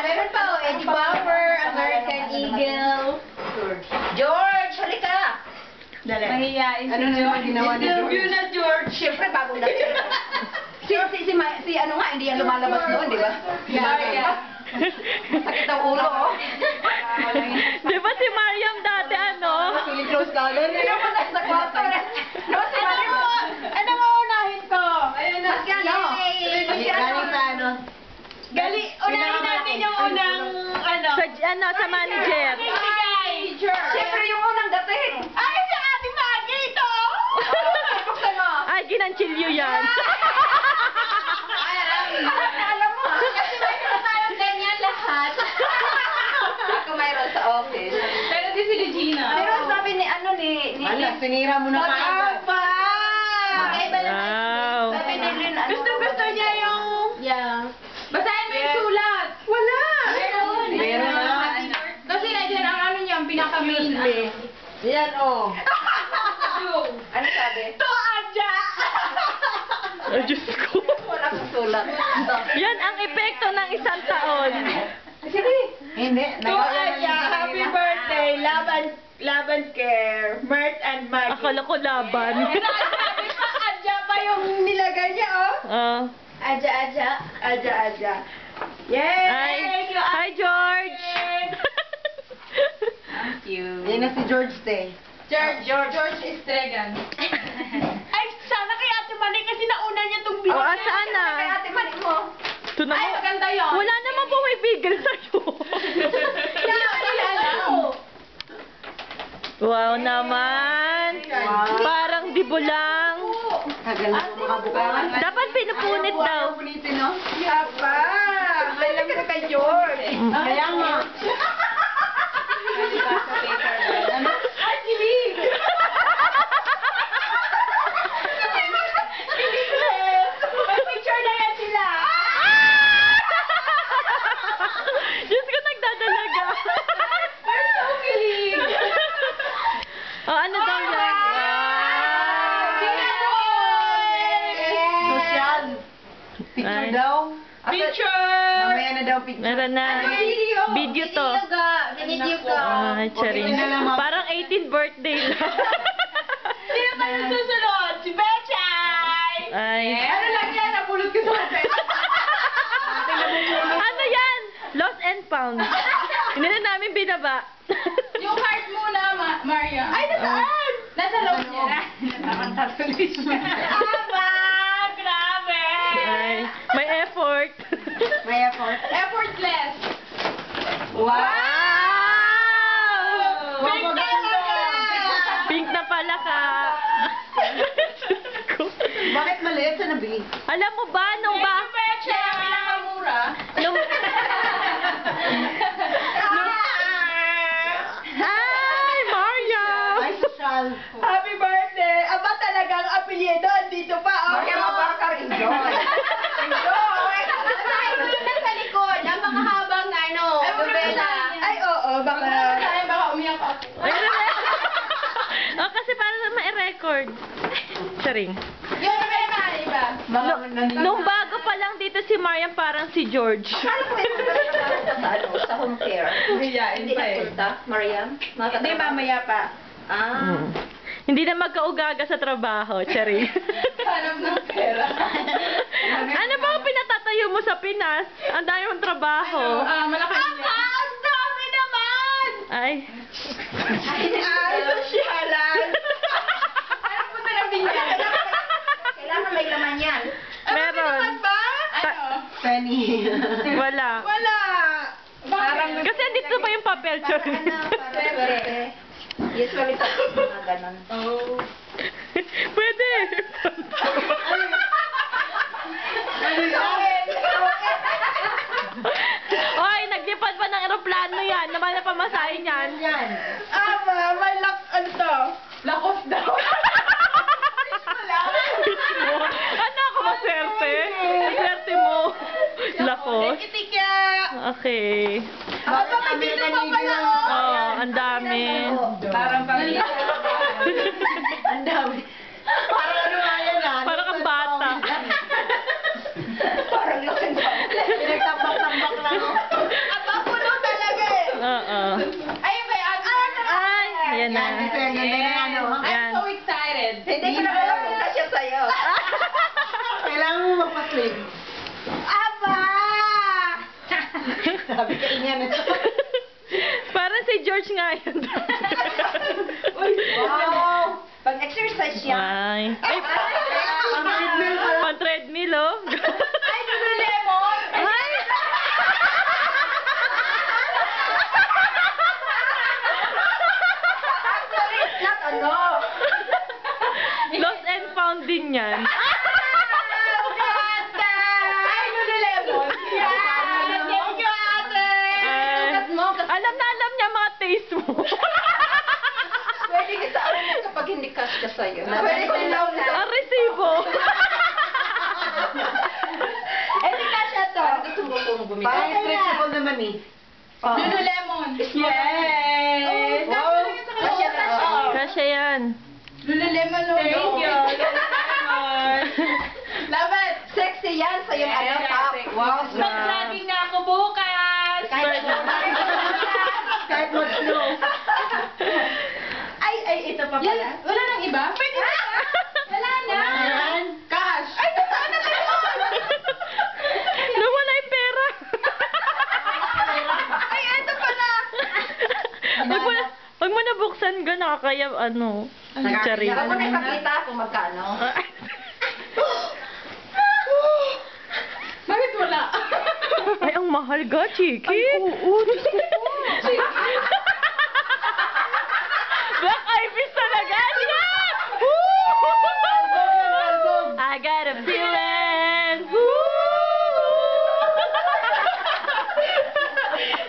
meron pa oh. Eddie Bauer, American Eagle. George, halika! Dali. Mahihain Ano na naman ginawa ni George? Interview na, George. Siyempre, bagong dating. si ano nga, hindi yan lumalabas doon, di ba? Yeah. Sakit ang ulo, oh. Di ba si Mariam dati ano? Feeling close color. Hindi naman nasa kwarto. Naman si Mario. Ano mo unahin ko? Ayun na. Mas ano? Mas Galing sa ano? Unahin natin yung unang, ano. Sa manager. Bigay, George. Siyempre, yung unang dating. Ay, si Ate Maggie ito! Buksan mo. Ay, ginanchilyo yan. Ay, alam mo. Kasi mayroon tayong ganyan lahat. Ako mayroon sa office. Pero di si Regina. Mayroon sabi ni ano ni... Ano, sinira mo na kaagad. Magkaiba lang. Wow. Sabi ni Lynn, ano? Gusto niya yung... Yeah. Basahin mo yung sulat. Wala. Meron na. Kasi nandiyan ang ano niya, ang pinaka-main. Yan, oh. Ano sabi? To Adja! Ay, Diyos ko. Wala kang sulat. Yan ang epekto ng isang taon. Sige. Hindi. To Adja, happy birthday, Laban Care, Mert and Maggie. Akala ko laban. Adja pa yung nilagay niya, oh. Ah. Adja. Yay! Hi, George. Thank you. Yan na si George Tay. George Estregan. Ay, sana kay Ate Mali kasi nauna niya itong video. Saan na? Kaya ate mali mo. Ito na Ay, mo. maganda yun. Wala naman pumipigil sa'yo. Wow naman. Parang dibo lang. Tagal na po makabukaan. Dapat pinupunit daw. Punitin, no? Yapa! Alam ko kay George. Kaya nga. Ano? Ay, kilig! May picture na yan sila. Diyos ko, nagdadalaga. You're so kilig! Oh, ano daw yan? Social. Picture Ay. daw. Picture! Mamaya na daw picture. Meron na. Video to. Video ka. Ay, charing. Parang 18th birthday lang. Sino pa yung susunod? Si Bechay! Ay. Ano lang yan? Napulot ko sa atin. Ano yan? Lost and found. Hindi na namin binaba. Yung heart muna, Maria. Ay, nasaan? Nasa loob niya. Nakakatuloy siya. Aba! Grabe! Ay, may effort. May effort. Effortless. Wow! Pink talaga! Pink na pala ka. Diyos ko. Bakit maliit sa nabili? Alam mo ba, nung ba... Thank you, Bechay! Pinakamura. Nung... Ay, Maria! Ay, social. Happy birthday! Aba talagang apelyido, dito pa, oh. Kaya mabaka rin doon. Sa likod, ang makahabang ano, nobela. Ay, oo, baka umiyak ako. Oh, kasi para na ma-record. Charing. Yung nobela, iba. Nung bago pa lang dito si Mariam, parang si George. Ano po yung sa home care? Hiyain Hindi nagpunta, Mariam? Hindi, mamaya pa. Mm. Hindi na magkaugaga sa trabaho, charing. Hanap ng pera. Ano ba ang pinatatayo mo sa Pinas? Ang dami mong trabaho. Malaking ang dami naman! Ay. Ay, sosyalan! Ano punta ng binyan? Kailangan may laman yan. Meron. Ba? Ano? Penny. Wala. Wala! Parang Kasi dito pa yung papel, charing. Usually pa mga ganon. Oh. Pwede. Oy, naglipad pa ng eroplano yan. Naman na pamasahin yan. Yan. May ano to? Lakos daw. Ano ako maswerte? Swerte mo. Lakos. Tikitika! Okay. Aba, may dito pa pala, oh. Oh, ang dami. Parang pamilya. Ang dami. Parang ano nga yan, ah. Parang ang bata. Parang laki na. Pinagtambak-tambak lang. At na. Ito yung ganda na ano. Yan. I'm so excited. Hindi ko na alam kung kasya sa'yo. Kailangan mo magpa-slim. Aba! Sabi ka niya. Parang si George nga yun. Wow! Pag-exercise siya. Ay. Ay, Pang-treadmill pala. pan-treadmill, oh. Ay, Lululemon! Ay! Actually, it's not ano. Lost and found din yan. Ay, Lululemon! Yan! Thank you, ate! Ay. Sukat mo. Alam na alam niya mga taste mo. Pwede kita ulit kapag hindi kasya sa'yo. Pwede ko lang Ang resibo. Eh, di kasya to. Parang gusto mo kung bumili. Parang stretchable naman eh. Lululemon! Yes! Wow! Kasya, kasya. Kasya yan. Lululemon, oh. Thank you. Love it! Sexy yan sa yung ano, top. Wow, Mag-jogging na ako bukas! Kahit mag-slow. Ay, ito pa Yan, pala. wala nang iba? Pwede na! Wala na! Ayan. Cash! Ay, ano na yun? Nawala yung pera. Ay, ito pala. Pag mo nabuksan ka, nakakaya, ano, charin. Ako na ipakita kung magkano. Bakit wala? Ay, ang mahal ga, Chiki. Ay, oo. Black Eyed Peas talaga niya! I got a feeling.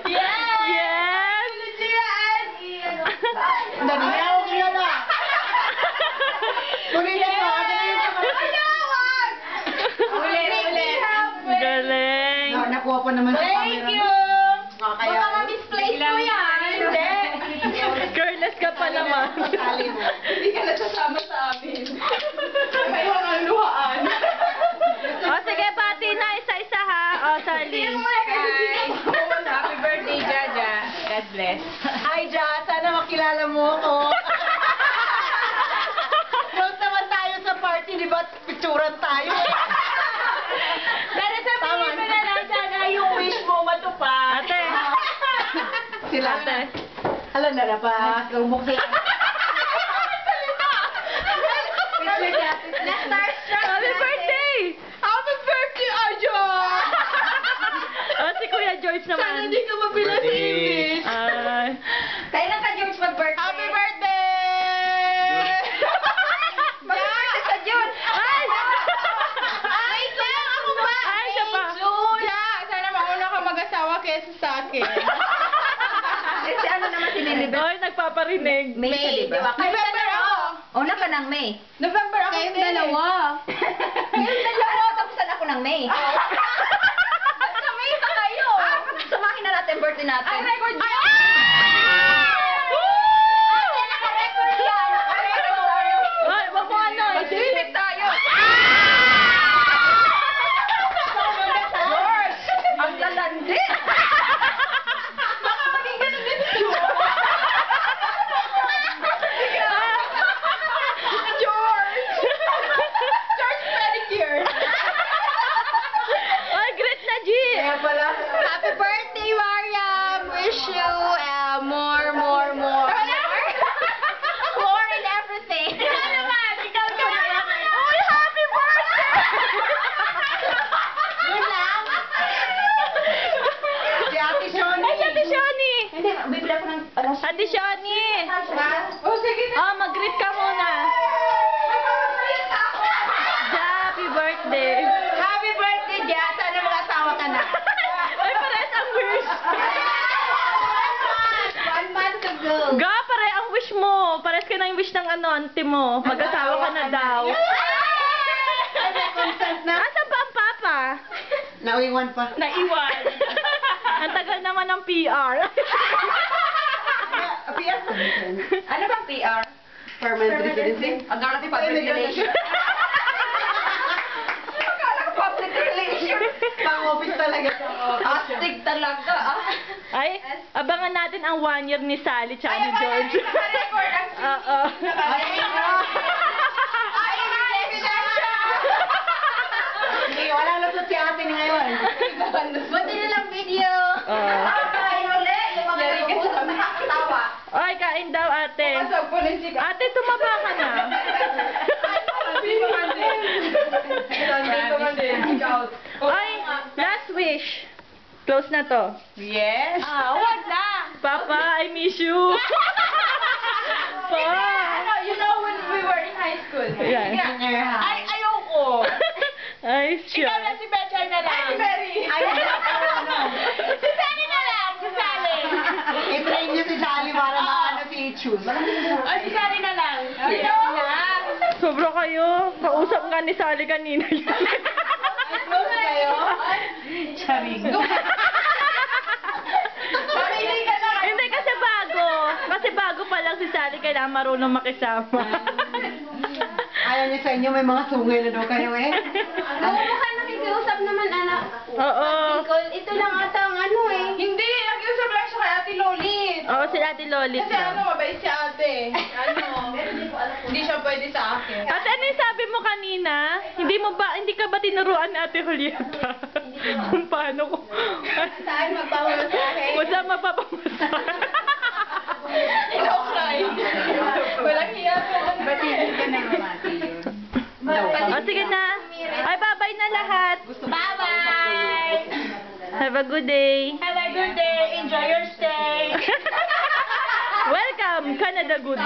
Yes! Yes! Ang dami niya ako kilala. Kunin niyo pa. Ano yung Ulit! Galing. Nakuha pa naman sa camera. Thank you! Kaya, Baka ma-misplace ko yan! Hindi! Careless ka pa naman. Sali mo. Hindi ka nasasama sa amin. May mga luhaan. O, sige, pati na. Isa-isa, ha? O, Sally. Happy birthday, Jaja. God bless. Hi, Ja. Sana makilala mo ako. Close naman tayo sa party, di ba? Picturean tayo. Pero sabihin mo na lang sana yung wish mo matupad. Ate. Sila. Ate. Hala na na pa. Buksan. Happy birthday! Happy birthday, Ajo! O, si Kuya George Sana naman. di ka mabila sa English. Kailan ka, George, mag-birthday? Happy birthday! Mag-birthday sa June. Ay! Wait lang, ako ba? Ay, siya pa. June! Sana mauna ka mag-asawa kesa sa akin. Eh, si ano naman si Lilibet? Ay, nagpaparinig. May siya, di ba? November ako. Una ka ng May. November ako. Kayong dalawa. Kayong dalawa, tapusan ako ng May. Sa May pa kayo. Samahin na natin birthday natin. Ay, record yun. Ate, naka-record yan. Naka-record tayo. Ay, wag mo ano. Mag-swimming tayo. George! Ang lalandi! Baka maging ganun din si George. George pedicure. Ay, great na, G! Kaya pala. Happy birthday, Mariam! Wish you more. More in everything. Ikaw naman, ikaw naman. Uy, happy birthday! Yun lang. Si Ate Shoni. Ay, Ate Shani! Hindi, bibili ako ng ano. Ate Shani! Oh, sige. Oh, mag-greet ka muna. Happy birthday! Happy birthday, Jia! Sana mag-asawa ka na. Ay, pares ang wish! 1 month ago. Ga, pare ang wish mo. Pares ka na yung wish ng ano, auntie mo. Mag-asawa ka na daw. Consent na. Asan pa ang papa? Nauiwan pa. Naiwan. Ang tagal naman ng PR. PR. Ano bang PR? Permanent residency. Ang gala ko public relations. Ang gala ko public relations. Pang-office talaga. Astig talaga. Ay, abangan natin ang 1 year ni Sally tsaka ni George. Naka-record ang Oo. Ay, ebidensya! Hindi, wala lusot si ate ngayon. Buti na lang video. Oo. Kain ulit. Yung mga nagugusap nakakatawa. Ay, kain daw ate. Pasok po ng sika. Ate, tumaba ka na. Dito man din. Dito man din. Ay, last wish. Close na to. Yes. Wag na. Papa, I miss you. Pa. You know when we were in high school? Yan. Ay, ayoko. Ay, siya. Ikaw na si Betchay na lang. Ay, Mary. Ay, ano. Si Sally na lang. Si Sally. I-train niyo si Sally para maano si Chus. Ay, si Sally na lang. Ayun na. Sobra kayo. Kausap nga ni Sally kanina yun. Close kayo? Charing. Mamili ka na. Hindi kasi bago. Kasi bago pa lang si Sally kailangan marunong makisama. Ayaw niya sa inyo, may mga sungay na daw kayo eh. Mukhang nakikiusap naman, anak. Oo. Ito lang ata ang ano eh. Hindi, nakikiusap lang siya kay Ate Lolit. Oo, si Ate Lolit. Kasi ano, mabait si ate. Hindi siya pwede sa akin. Ate, ano yung sabi mo kanina? Hindi ka ba tinuruan ni Ate Julieta? Kung paano ko... Saan magpapamasahe? Wala mapapamasahe. Ino-cry. Walang hiya ko. Batigil ka na naman, ate yun. O, sige na. Ay, bye-bye na lahat. Bye-bye! Have a good day. Have a good day. Enjoy your stay. Welcome, Canada Good.